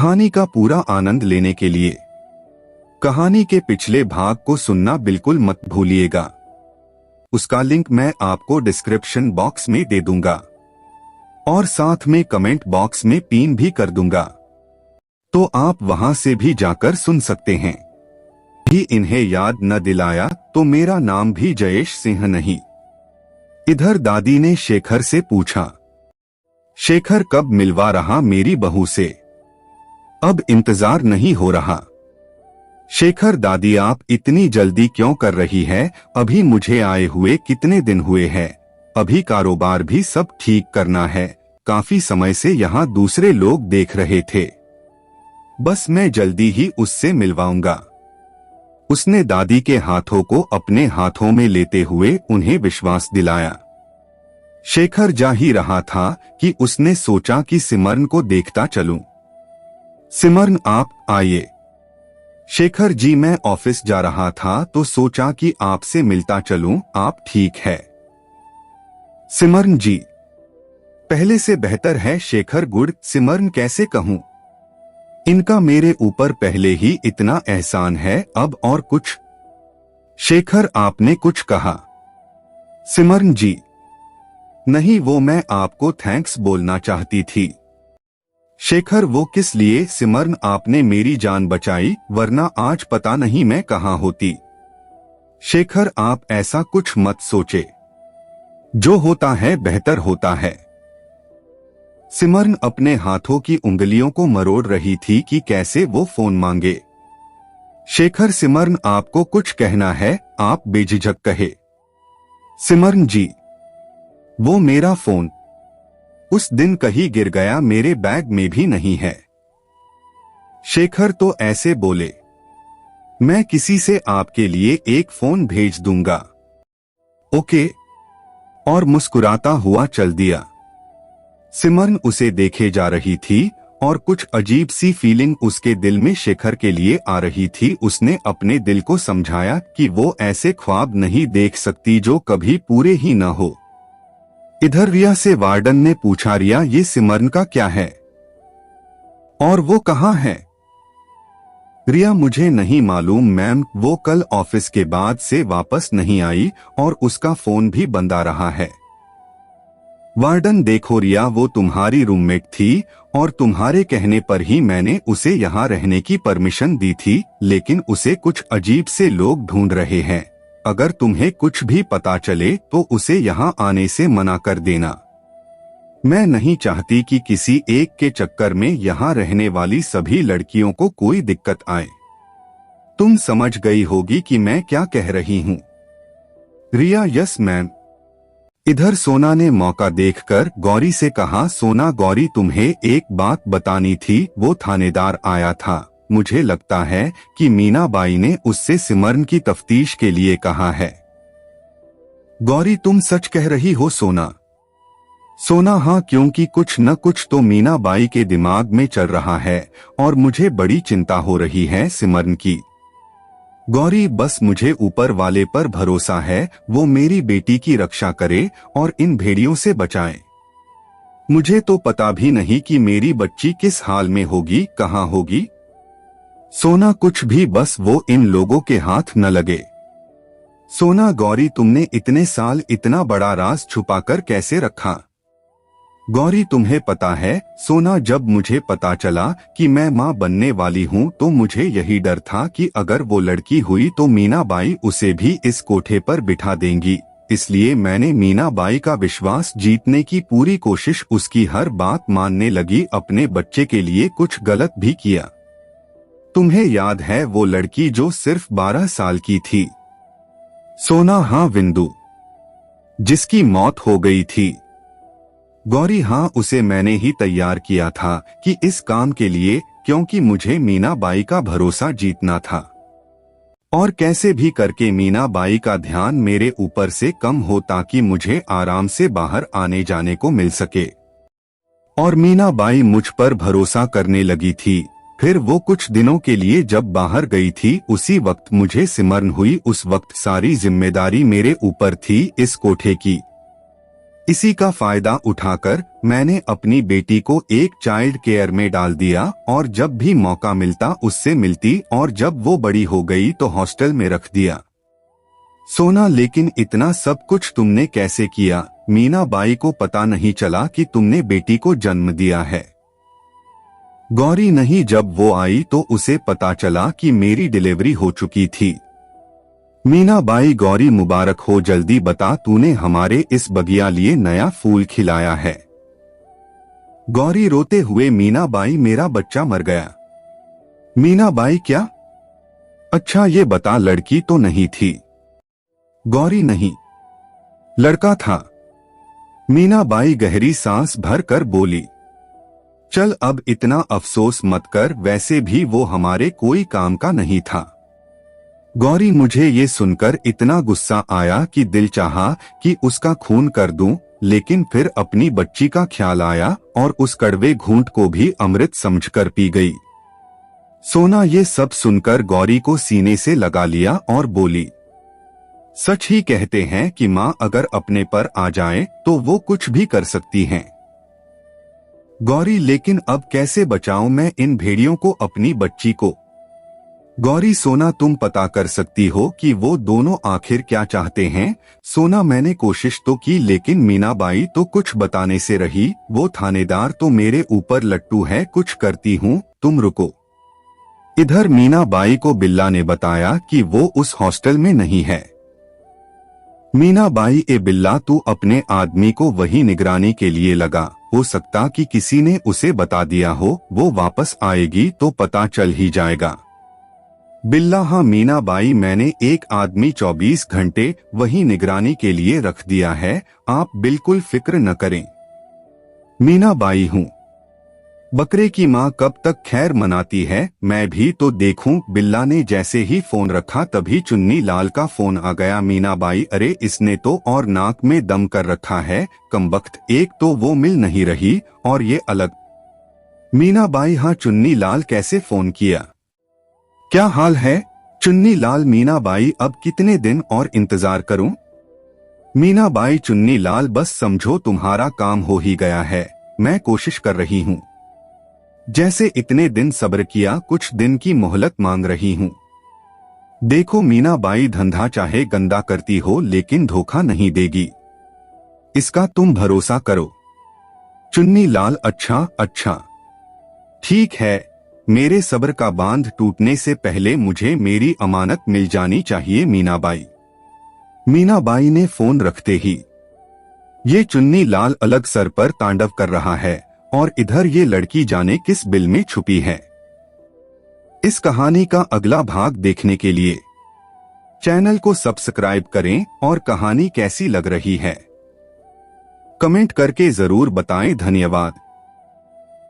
कहानी का पूरा आनंद लेने के लिए कहानी के पिछले भाग को सुनना बिल्कुल मत भूलिएगा। उसका लिंक मैं आपको डिस्क्रिप्शन बॉक्स में दे दूंगा और साथ में कमेंट बॉक्स में पिन भी कर दूंगा, तो आप वहां से भी जाकर सुन सकते हैं। भी इन्हें याद न दिलाया तो मेरा नाम भी जयेश सिंह नहीं। इधर दादी ने शेखर से पूछा, शेखर कब मिलवा रहा मेरी बहू से? अब इंतजार नहीं हो रहा। शेखर दादी आप इतनी जल्दी क्यों कर रही है? अभी मुझे आए हुए कितने दिन हुए हैं, अभी कारोबार भी सब ठीक करना है। काफी समय से यहाँ दूसरे लोग देख रहे थे, बस मैं जल्दी ही उससे मिलवाऊंगा। उसने दादी के हाथों को अपने हाथों में लेते हुए उन्हें विश्वास दिलाया। शेखर जा ही रहा था कि उसने सोचा कि सिमरन को देखता चलूं। सिमरन आप आइए। शेखर जी मैं ऑफिस जा रहा था तो सोचा कि आपसे मिलता चलूं, आप ठीक है? सिमरन जी पहले से बेहतर है शेखर। गुड। सिमरन कैसे कहूं, इनका मेरे ऊपर पहले ही इतना एहसान है, अब और कुछ? शेखर आपने कुछ कहा? सिमरन जी नहीं, वो मैं आपको थैंक्स बोलना चाहती थी। शेखर वो किस लिए? सिमरन आपने मेरी जान बचाई, वरना आज पता नहीं मैं कहां होती। शेखर आप ऐसा कुछ मत सोचे, जो होता है बेहतर होता है। सिमरन अपने हाथों की उंगलियों को मरोड़ रही थी कि कैसे वो फोन मांगे। शेखर सिमरन आपको कुछ कहना है, आप बेझिझक कहे। सिमरन जी वो मेरा फोन उस दिन कहीं गिर गया, मेरे बैग में भी नहीं है। शेखर तो ऐसे बोले, मैं किसी से आपके लिए एक फोन भेज दूंगा। ओके, और मुस्कुराता हुआ चल दिया। सिमरन उसे देखे जा रही थी और कुछ अजीब सी फीलिंग उसके दिल में शेखर के लिए आ रही थी। उसने अपने दिल को समझाया कि वो ऐसे ख्वाब नहीं देख सकती जो कभी पूरे ही न हो। इधर रिया से वार्डन ने पूछा, रिया ये सिमरन का क्या है और वो कहाँ है? रिया मुझे नहीं मालूम मैम, वो कल ऑफिस के बाद से वापस नहीं आई और उसका फोन भी बंद आ रहा है। वार्डन देखो रिया, वो तुम्हारी रूममेट थी और तुम्हारे कहने पर ही मैंने उसे यहाँ रहने की परमिशन दी थी, लेकिन उसे कुछ अजीब से लोग ढूंढ रहे हैं। अगर तुम्हें कुछ भी पता चले तो उसे यहाँ आने से मना कर देना। मैं नहीं चाहती कि किसी एक के चक्कर में यहाँ रहने वाली सभी लड़कियों को कोई दिक्कत आए। तुम समझ गई होगी कि मैं क्या कह रही हूँ। रिया यस मैम। इधर सोना ने मौका देखकर गौरी से कहा, सोना गौरी तुम्हें एक बात बतानी थी, वो थानेदार आया था, मुझे लगता है कि मीना बाई ने उससे सिमरन की तफ्तीश के लिए कहा है। गौरी तुम सच कह रही हो सोना? सोना हाँ, क्योंकि कुछ न कुछ तो मीना बाई के दिमाग में चल रहा है और मुझे बड़ी चिंता हो रही है सिमरन की। गौरी बस मुझे ऊपर वाले पर भरोसा है, वो मेरी बेटी की रक्षा करे और इन भेड़ियों से बचाए। मुझे तो पता भी नहीं कि मेरी बच्ची किस हाल में होगी, कहाँ होगी। सोना कुछ भी, बस वो इन लोगों के हाथ न लगे। सोना गौरी तुमने इतने साल इतना बड़ा राज छुपाकर कैसे रखा? गौरी तुम्हें पता है सोना, जब मुझे पता चला कि मैं मां बनने वाली हूं तो मुझे यही डर था कि अगर वो लड़की हुई तो मीना बाई उसे भी इस कोठे पर बिठा देंगी। इसलिए मैंने मीना बाई का विश्वास जीतने की पूरी कोशिश, उसकी हर बात मानने लगी, अपने बच्चे के लिए कुछ गलत भी किया। तुम्हें याद है वो लड़की जो सिर्फ 12 साल की थी? सोना हाँ, विंदु, जिसकी मौत हो गई थी। गौरी हाँ, उसे मैंने ही तैयार किया था कि इस काम के लिए, क्योंकि मुझे मीना बाई का भरोसा जीतना था और कैसे भी करके मीना बाई का ध्यान मेरे ऊपर से कम हो ताकि मुझे आराम से बाहर आने जाने को मिल सके। और मीना बाई मुझ पर भरोसा करने लगी थी। फिर वो कुछ दिनों के लिए जब बाहर गई थी, उसी वक्त मुझे सिमरन हुई। उस वक्त सारी जिम्मेदारी मेरे ऊपर थी इस कोठे की। इसी का फायदा उठाकर मैंने अपनी बेटी को एक चाइल्ड केयर में डाल दिया और जब भी मौका मिलता उससे मिलती और जब वो बड़ी हो गई तो हॉस्टल में रख दिया। सोना, लेकिन इतना सब कुछ तुमने कैसे किया? मीना बाई को पता नहीं चला कि तुमने बेटी को जन्म दिया है। गौरी, नहीं, जब वो आई तो उसे पता चला कि मेरी डिलीवरी हो चुकी थी। मीना बाई, गौरी, मुबारक हो, जल्दी बता तूने हमारे इस बगिया लिए नया फूल खिलाया है। गौरी रोते हुए, मीना बाई मेरा बच्चा मर गया। मीना बाई, क्या? अच्छा ये बता लड़की तो नहीं थी? गौरी, नहीं, लड़का था। मीना बाई गहरी सांस भर कर बोली, चल अब इतना अफसोस मत कर, वैसे भी वो हमारे कोई काम का नहीं था। गौरी, मुझे ये सुनकर इतना गुस्सा आया कि दिल चाहा कि उसका खून कर दूं, लेकिन फिर अपनी बच्ची का ख्याल आया और उस कड़वे घूंट को भी अमृत समझकर पी गई। सोना, ये सब सुनकर गौरी को सीने से लगा लिया और बोली, सच ही कहते हैं कि माँ अगर अपने पर आ जाए तो वो कुछ भी कर सकती हैं। गौरी, लेकिन अब कैसे बचाऊं मैं इन भेड़ियों को, अपनी बच्ची को? गौरी, सोना तुम पता कर सकती हो कि वो दोनों आखिर क्या चाहते हैं? सोना, मैंने कोशिश तो की लेकिन मीना बाई तो कुछ बताने से रही। वो थानेदार तो मेरे ऊपर लट्टू है, कुछ करती हूँ, तुम रुको। इधर मीना बाई को बिल्ला ने बताया कि वो उस हॉस्टल में नहीं है। मीना बाई, ए बिल्ला, तू अपने आदमी को वही निगरानी के लिए लगा, हो सकता कि किसी ने उसे बता दिया हो, वो वापस आएगी तो पता चल ही जाएगा। बिल्ला, हाँ मीना बाई, मैंने एक आदमी 24 घंटे वही निगरानी के लिए रख दिया है, आप बिल्कुल फिक्र न करें। मीना बाई, हूँ। बकरे की माँ कब तक खैर मनाती है, मैं भी तो देखूं। बिल्ला ने जैसे ही फोन रखा तभी चुन्नी लाल का फोन आ गया। मीना बाई, अरे इसने तो और नाक में दम कर रखा है, कमबख्त, एक तो वो मिल नहीं रही और ये अलग। मीना बाई, हाँ चुन्नी लाल, कैसे फोन किया? क्या हाल है? चुन्नी लाल, मीना बाई, अब कितने दिन और इंतजार करूं? मीना बाई, चुन्नी लाल, बस समझो तुम्हारा काम हो ही गया है, मैं कोशिश कर रही हूं। जैसे इतने दिन सब्र किया, कुछ दिन की मोहलत मांग रही हूं। देखो मीना बाई, धंधा चाहे गंदा करती हो लेकिन धोखा नहीं देगी, इसका तुम भरोसा करो। चुन्नी लाल, अच्छा अच्छा ठीक है, मेरे सब्र का बांध टूटने से पहले मुझे मेरी अमानत मिल जानी चाहिए। मीना बाई। मीना बाई ने फोन रखते ही, ये चुन्नी लाल अलग सर पर तांडव कर रहा है और इधर ये लड़की जाने किस बिल में छुपी है। इस कहानी का अगला भाग देखने के लिए चैनल को सब्सक्राइब करें और कहानी कैसी लग रही है कमेंट करके जरूर बताएं। धन्यवाद।